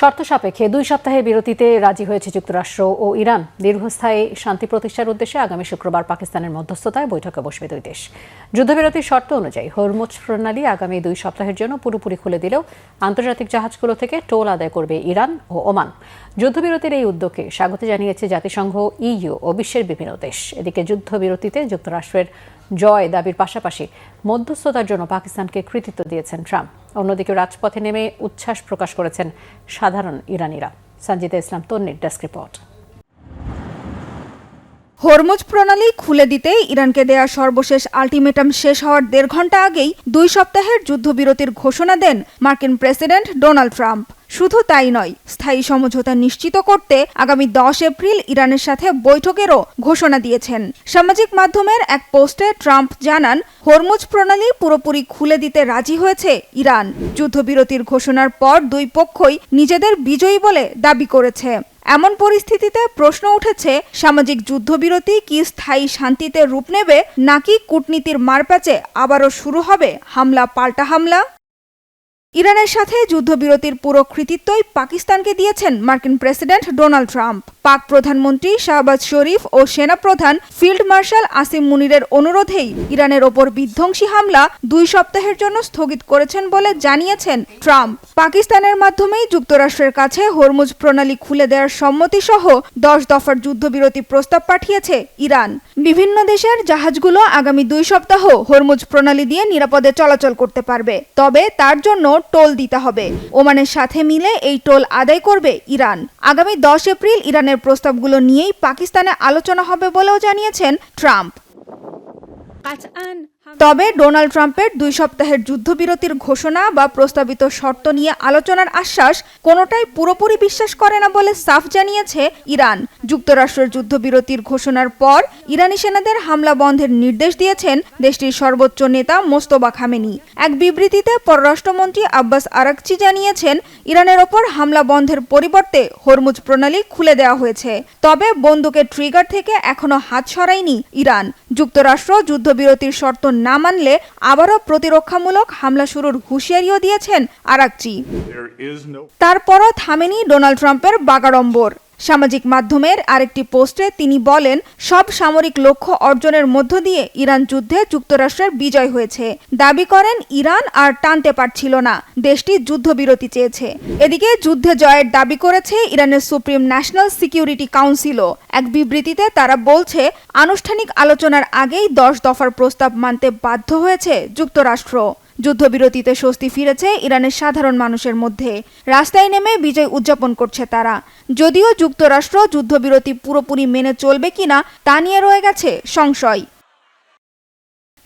শর্ত সাপেক্ষে 2 সপ্তাহের বিরতিতে রাজি হয়েছে যুক্তরাষ্ট্র ও ইরান। দীর্ঘস্থায়ী শান্তি প্রতিষ্ঠার উদ্দেশ্যে আগামী শুক্রবার পাকিস্তানের মধ্যস্থতায় বৈঠকে বসবে দুই দেশ। যুদ্ধবিরতির শর্ত অনুযায়ী হরমুজ প্রণালী আগামী 2 সপ্তাহের জন্য পুরোপুরি খুলে দিলেও আন্তর্জাতিক জাহাজগুলো থেকে টোল আদায় করবে ইরান ও ওমান। যুদ্ধবিরতির এই উদ্যোগকে স্বাগত জানিয়েছে জাতিসংঘ, ইইউ ও বিশ্বের বিভিন্ন দেশ। এদিকে যুদ্ধবিরতিতে যুক্তরাষ্ট্রের জয় দাবির পাশাপাশি মধ্যস্থতার জন্য পাকিস্তানকে কৃতিত্ব দিয়েছেন ট্রাম্প। অন্যদিকে রাজপথে নেমে উচ্ছ্বাস প্রকাশ করেছেন সাধারণ ইরানিরা। সঞ্জিতা ইসলাম তন্নির ডেস্ক রিপোর্ট। হরমুজ প্রণালী খুলে দিতেই ইরানকে দেয়া সর্বশেষ আলটিমেটাম শেষ হওয়ার 1.5 ঘন্টা আগেই 2 সপ্তাহের যুদ্ধবিরতির ঘোষণা দেন মার্কিন প্রেসিডেন্ট ডোনাল্ড ট্রাম্প। শুধু তাই নয়, স্থায়ী সমঝোতা নিশ্চিত করতে আগামী 10 এপ্রিল ইরানের সাথে বৈঠকেরও ঘোষণা দিয়েছেন। সামাজিক মাধ্যমের এক পোস্টে ট্রাম্প জানান, হরমুজ প্রণালী পুরোপুরি খুলে দিতে রাজি হয়েছে ইরান। যুদ্ধবিরতির ঘোষণার পর দুই পক্ষই নিজেদের বিজয়ী বলে দাবি করেছে। এমন পরিস্থিতিতে প্রশ্ন উঠেছে, সামাজিক যুদ্ধবিরতি কি স্থায়ী শান্তিতে রূপ নেবে, নাকি কূটনীতির মারপ্যাচে আবারও শুরু হবে হামলা পাল্টা হামলা? ইরানের সাথে যুদ্ধবিরতির পুরো কৃতিত্বই পাকিস্তানকে দিয়েছেন মার্কিন প্রেসিডেন্ট ডোনাল্ড ট্রাম্প। পাক প্রধানমন্ত্রী শাহবাজ শরীফ ও সেনাপ্রধান ফিল্ড মার্শাল আসিম মুনিরের অনুরোধেই ইরানের ওপর বিধ্বংসী হামলা 2 সপ্তাহের জন্য স্থগিত করেছেন বলে জানিয়েছেন ট্রাম্প। পাকিস্তানের মাধ্যমেই যুক্তরাষ্ট্রের কাছে হরমুজ প্রণালী খুলে দেওয়ার সম্মতি সহ 10 দফার যুদ্ধবিরতি প্রস্তাব পাঠিয়েছে ইরান। বিভিন্ন দেশের জাহাজগুলো আগামী 2 সপ্তাহ হরমুজ প্রণালী দিয়ে নিরাপদে চলাচল করতে পারবে, তবে তার জন্য টোল দিতে হবে। ওমানের সাথে মিলে এই টোল আদায় করবে ইরান। আগামী 10 এপ্রিল ইরানের প্রস্তাবগুলো নিয়েই পাকিস্তানে আলোচনা হবে বলেও জানিয়েছেন ট্রাম্প। তবে ডোনাল্ড ট্রাম্পের 2 সপ্তাহের যুদ্ধবিরতির ঘোষণা বা প্রস্তাবিত শর্ত নিয়ে আলোচনার আশ্বাস কোনোটাই পুরোপুরি বিশ্বাস করে না বলে সাফ জানিয়েছে ইরান। যুক্তরাষ্ট্রের যুদ্ধবিরতির ঘোষণার পর ইরানি সেনাদের হামলা বন্ধের নির্দেশ দিয়েছেন দেশটির সর্বোচ্চ নেতা মোস্তফা খামেনি। এক বিবৃতিতে পররাষ্ট্রমন্ত্রী আব্বাস আরাকচি জানিয়েছেন, ইরানের ওপর হামলা বন্ধের পরিবর্তে হরমুজ প্রণালী খুলে দেওয়া হয়েছে। তবে বন্দুকের ট্রিগার থেকে এখনো হাত সরায়নি ইরান। যুক্তরাষ্ট্র যুদ্ধবিরতির শর্ত না মানলে আবারও প্রতিরক্ষামূলক হামলা শুরুর হুঁশিয়ারিও দিয়েছেন আরাকচি। তারপরও থামেনি ডোনাল্ড ট্রাম্পের বাগাড়ম্বর। সামাজিক মাধ্যমের আরেকটি পোস্টে তিনি বলেন, সব সামরিক লক্ষ্য অর্জনের মধ্য দিয়ে ইরান যুদ্ধে যুক্তরাষ্ট্রের বিজয় হয়েছে। দাবি করেন, ইরান আর টানতে পারছিল না, দেশটি যুদ্ধবিরতি চেয়েছে। এদিকে যুদ্ধে জয়ের দাবি করেছে ইরানের সুপ্রিম ন্যাশনাল সিকিউরিটি কাউন্সিলও। এক বিবৃতিতে তারা বলছে, আনুষ্ঠানিক আলোচনার আগেই 10 দফার প্রস্তাব মানতে বাধ্য হয়েছে যুক্তরাষ্ট্র। যুদ্ধবিরতিতে স্বস্তি ফিরেছে ইরানের সাধারণ মানুষের মধ্যে। রাস্তায় নেমে বিজয় উদযাপন করছে তারা। যদিও যুক্তরাষ্ট্র যুদ্ধবিরতি পুরোপুরি মেনে চলবে কিনা তা নিয়ে রয়ে গেছে সংশয়।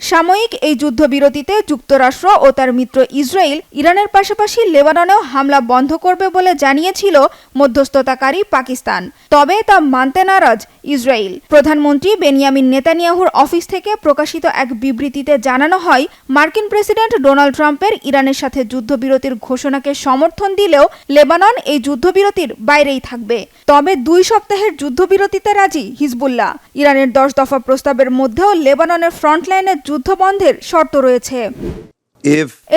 সাময়িক এই যুদ্ধবিরতিতে যুক্তরাষ্ট্র ও তার মিত্র ইসরায়েল ইরানের পাশাপাশি লেবাননেও হামলা বন্ধ করবে বলে জানিয়েছিল মধ্যস্থতাকারী পাকিস্তান। তবে তা মানতে নারাজ ইসরায়েল। প্রধানমন্ত্রী বেনিয়ামিন নেতানিয়াহুর অফিস থেকে প্রকাশিত এক বিবৃতিতে জানানো হয়, মার্কিন প্রেসিডেন্ট ডোনাল্ড ট্রাম্পের ইরানের সাথে যুদ্ধবিরতির ঘোষণাকে সমর্থন দিলেও লেবানন এই যুদ্ধবিরতির বাইরেই থাকবে। তবে 2 সপ্তাহের যুদ্ধবিরতিতে রাজি হিজবুল্লাহ। ইরানের 10 দফা প্রস্তাবের মধ্যেও লেবাননের ফ্রন্টলাইনে যুদ্ধ বন্ধের শর্ত রয়েছে।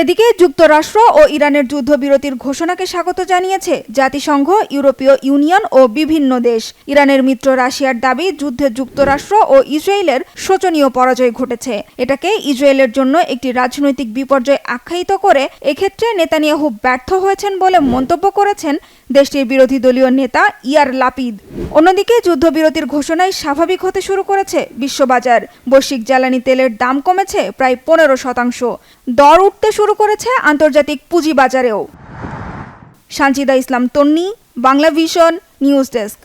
এদিকে যুক্তরাষ্ট্র ও ইরানের যুদ্ধবিরতির ঘোষণাকে স্বাগত জানিয়েছে জাতিসংঘ, ইউরোপীয় ইউনিয়ন ও বিভিন্ন দেশ। ইরানের মিত্র রাশিয়ার দাবি, যুদ্ধে যুক্তরাষ্ট্র ও ইসরায়েলের শোচনীয় পরাজয় ঘটেছে। এটাকে ইসরায়েলের জন্য একটি রাজনৈতিক বিপর্যয় আখ্যায়িত করে এক্ষেত্রে নেতানিয়াহু ব্যর্থ হয়েছেন বলে মন্তব্য করেছেন দেশটির বিরোধী দলীয় নেতা ইয়ার লাপিদ। অন্যদিকে যুদ্ধবিরতির ঘোষণায় স্বাভাবিক হতে শুরু করেছে বিশ্ববাজার। বৈশ্বিক জ্বালানি তেলের দাম কমেছে প্রায় 15%। দর উঠতে শুরু করেছে আন্তর্জাতিক পুঁজিবাজারেও। সঞ্জিতা ইসলাম তন্নি, বাংলা ভিশন নিউজ ডেস্ক।